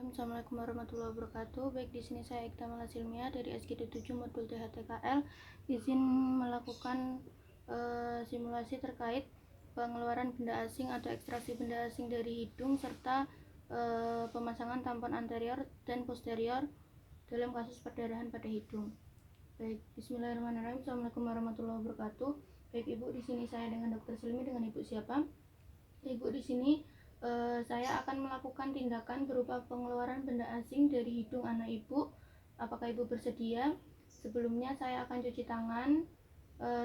Bismillahirrahmanirrahim. Assalamualaikum warahmatullahi wabarakatuh. Baik, di sini saya Ekta Malasilmia dari SGD 7 Modul THTKL. Izin melakukan simulasi terkait pengeluaran benda asing atau ekstraksi benda asing dari hidung serta pemasangan tampon anterior dan posterior dalam kasus perdarahan pada hidung. Baik, Bismillahirrahmanirrahim. Assalamualaikum warahmatullahi wabarakatuh. Baik, Ibu, di sini saya dengan Dr. Silmi. Dengan Ibu siapa? Ibu, di sini saya akan melakukan tindakan berupa pengeluaran benda asing dari hidung anak Ibu. Apakah Ibu bersedia? Sebelumnya saya akan cuci tangan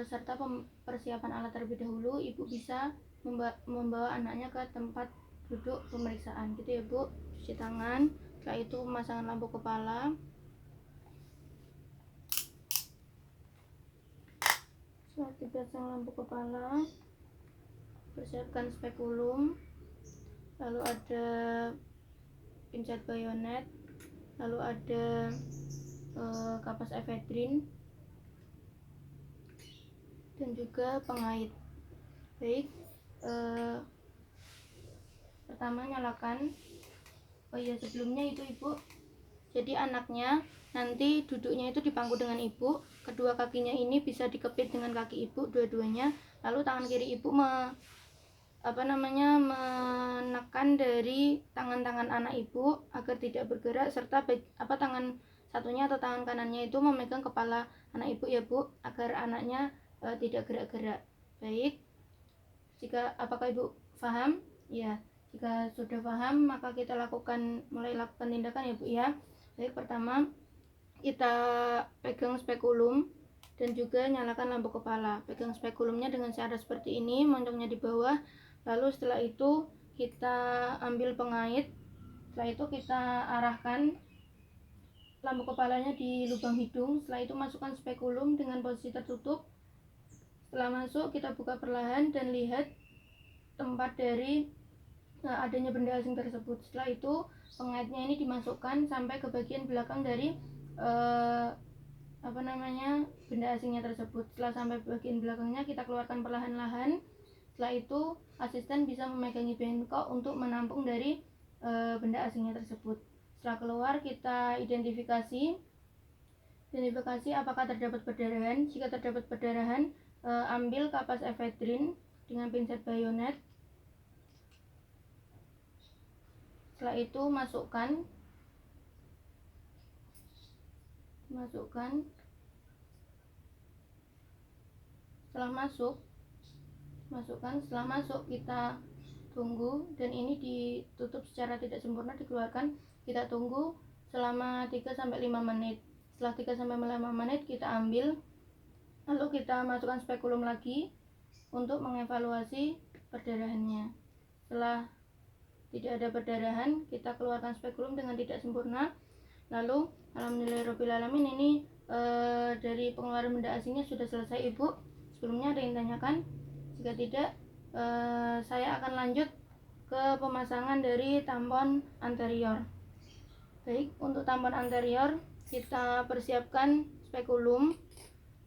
serta persiapan alat terlebih dahulu. Ibu bisa membawa anaknya ke tempat duduk pemeriksaan. Gitu ya, Bu. Cuci tangan. Setelah itu pemasangan lampu kepala. Setelah dipasang lampu kepala, persiapkan spekulum, lalu ada pincet bayonet, lalu ada kapas efedrin, dan juga pengait. Baik, pertama nyalakan. Oh iya, sebelumnya itu Ibu, jadi anaknya nanti duduknya itu dipangku dengan Ibu, kedua kakinya ini bisa dikepit dengan kaki Ibu dua-duanya, lalu tangan kiri Ibu menekan dari tangan-tangan anak Ibu agar tidak bergerak, serta tangan satunya atau tangan kanannya itu memegang kepala anak Ibu ya, Bu, agar anaknya tidak gerak-gerak. Baik, apakah Ibu paham? Ya, jika sudah paham maka kita mulai lakukan tindakan ya, Bu ya. Baik, pertama kita pegang spekulum dan juga nyalakan lampu kepala. Pegang spekulumnya dengan cara seperti ini, moncongnya di bawah. Lalu setelah itu kita ambil pengait. Setelah itu kita arahkan lampu kepalanya di lubang hidung. Setelah itu masukkan spekulum dengan posisi tertutup. Setelah masuk kita buka perlahan dan lihat tempat dari adanya benda asing tersebut. Setelah itu pengaitnya ini dimasukkan sampai ke bagian belakang dari benda asingnya tersebut. Setelah sampai bagian belakangnya kita keluarkan perlahan-lahan. Setelah itu asisten bisa memegangi bengkok untuk menampung dari benda asingnya tersebut. Setelah keluar kita identifikasi apakah terdapat perdarahan. Jika terdapat perdarahan, ambil kapas efedrin dengan pincet bayonet. Setelah itu masukkan. Setelah masuk kita tunggu, dan ini ditutup secara tidak sempurna, dikeluarkan. Kita tunggu selama 3-5 menit. Setelah 3-5 menit kita ambil, lalu kita masukkan spekulum lagi untuk mengevaluasi perdarahannya. Setelah tidak ada perdarahan, kita keluarkan spekulum dengan tidak sempurna. Lalu alhamdulillahirobbilalamin, ini dari pengeluaran benda asingnya sudah selesai, Ibu. Sebelumnya ada yang tanyakan? Jika tidak, saya akan lanjut ke pemasangan dari tampon anterior. Baik, untuk tampon anterior kita persiapkan spekulum,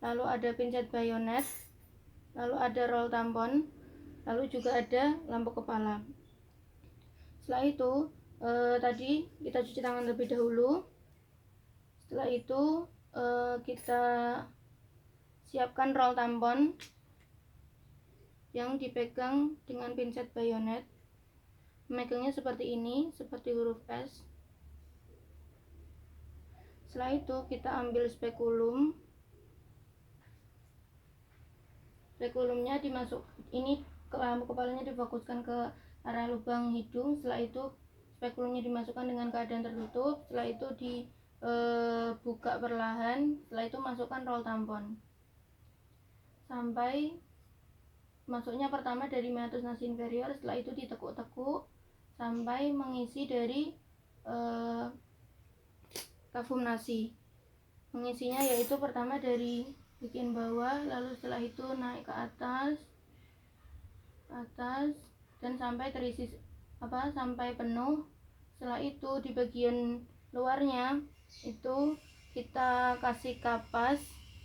lalu ada pincet bayonet, lalu ada roll tampon, lalu juga ada lampu kepala. Setelah itu tadi kita cuci tangan terlebih dahulu. Setelah itu kita siapkan roll tampon yang dipegang dengan pincet bayonet. Memegangnya seperti ini, seperti huruf S. Setelah itu kita ambil spekulum. Spekulumnya ini lampu kepalanya difokuskan ke arah lubang hidung. Setelah itu spekulumnya dimasukkan dengan keadaan tertutup. Setelah itu dibuka perlahan. Setelah itu masukkan roll tampon sampai masuknya pertama dari meatus nasi inferior. Setelah itu ditekuk-tekuk sampai mengisi dari kavum nasi. Mengisinya yaitu pertama dari bagian bawah, lalu setelah itu naik ke atas dan sampai terisi sampai penuh. Setelah itu di bagian luarnya itu kita kasih kapas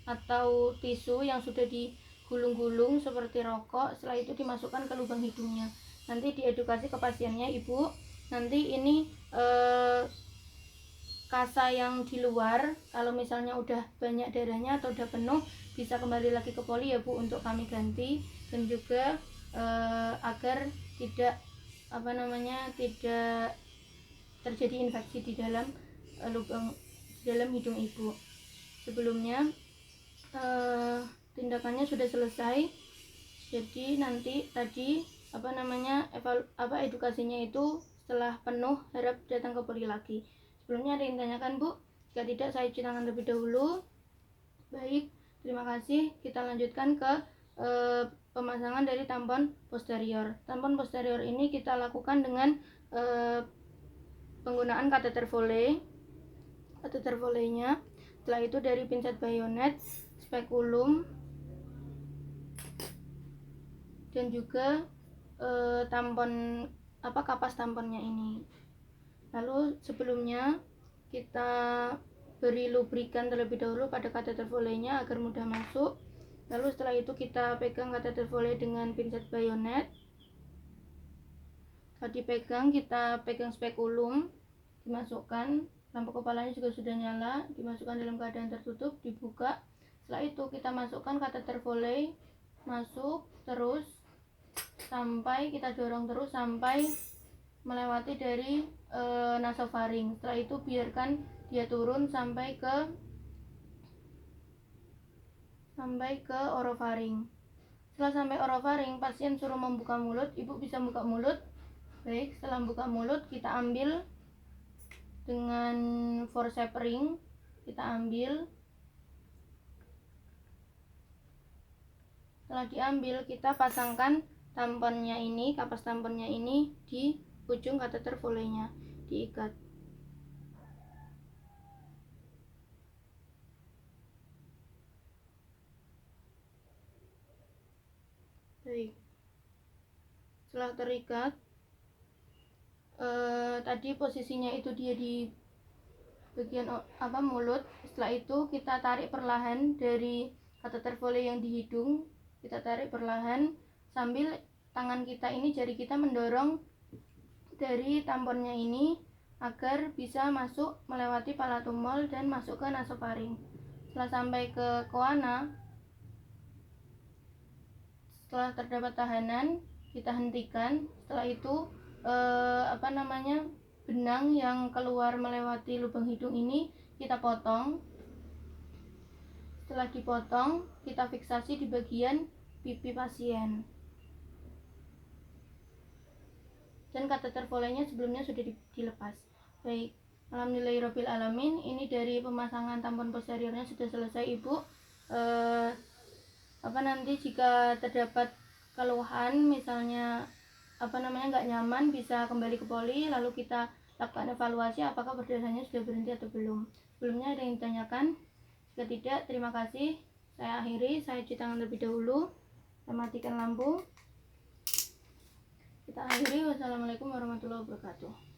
atau tisu yang sudah digulung-gulung seperti rokok. Setelah itu dimasukkan ke lubang hidungnya. Nanti diedukasi ke pasiennya, Ibu. Nanti ini kasa yang di luar, kalau misalnya udah banyak darahnya atau udah penuh, bisa kembali lagi ke poli ya Bu untuk kami ganti. Dan juga agar tidak tidak terjadi infeksi di dalam lubang di dalam hidung ibu. Sebelumnya tindakannya sudah selesai, jadi nanti tadi edukasinya itu setelah penuh harap datang ke poli lagi. Sebelumnya ada yang ditanyakan Bu? Jika tidak, saya cuci tangan terlebih dahulu. Baik, terima kasih. Kita lanjutkan ke pemasangan dari tampon posterior. Tampon posterior ini kita lakukan dengan penggunaan kateter Foley. Kateter Foley-nya, setelah itu dari pinset bayonet, spekulum, dan juga kapas tamponnya ini. Lalu sebelumnya kita beri lubrikan terlebih dahulu pada kateter Foley-nya agar mudah masuk. Lalu setelah itu kita pegang kateter Foley dengan pinset bayonet. Setelah dipegang, kita pegang spekulum, dimasukkan. Lampu kepalanya juga sudah nyala, dimasukkan dalam keadaan tertutup, dibuka. Setelah itu kita masukkan kateter Foley, masuk terus sampai kita dorong terus sampai melewati dari nasofaring. Setelah itu biarkan dia turun sampai ke orofaring. Setelah sampai orofaring, pasien suruh membuka mulut, ibu bisa buka mulut. Baik, setelah buka mulut kita ambil dengan forceps ring, kita ambil. Setelah diambil, kita pasangkan tamponnya ini, kapas tamponnya ini di ujung kateter Foley-nya, diikat. Baik, setelah terikat, tadi posisinya itu dia di bagian mulut. Setelah itu kita tarik perlahan dari kateter Foley yang di hidung, kita tarik perlahan sambil tangan kita ini, jari kita mendorong dari tamponnya ini agar bisa masuk melewati palatumol dan masuk ke nasofaring. Setelah sampai ke koana, setelah terdapat tahanan, kita hentikan. Setelah itu benang yang keluar melewati lubang hidung ini kita potong. Setelah dipotong, kita fiksasi di bagian pipi pasien. Dan kateter Foley-nya sebelumnya sudah dilepas. Baik, alhamdulillahirabbil alamin, ini dari pemasangan tampon posteriornya sudah selesai Ibu. Nanti jika terdapat keluhan, misalnya nggak nyaman, bisa kembali ke poli, lalu kita lakukan evaluasi apakah perdarahannya sudah berhenti atau belum. Sebelumnya ada yang ditanyakan? Jika tidak, terima kasih. Saya akhiri, saya cuci tangan terlebih dahulu. Saya matikan lampu. Kita akhiri. Wassalamualaikum warahmatullahi wabarakatuh.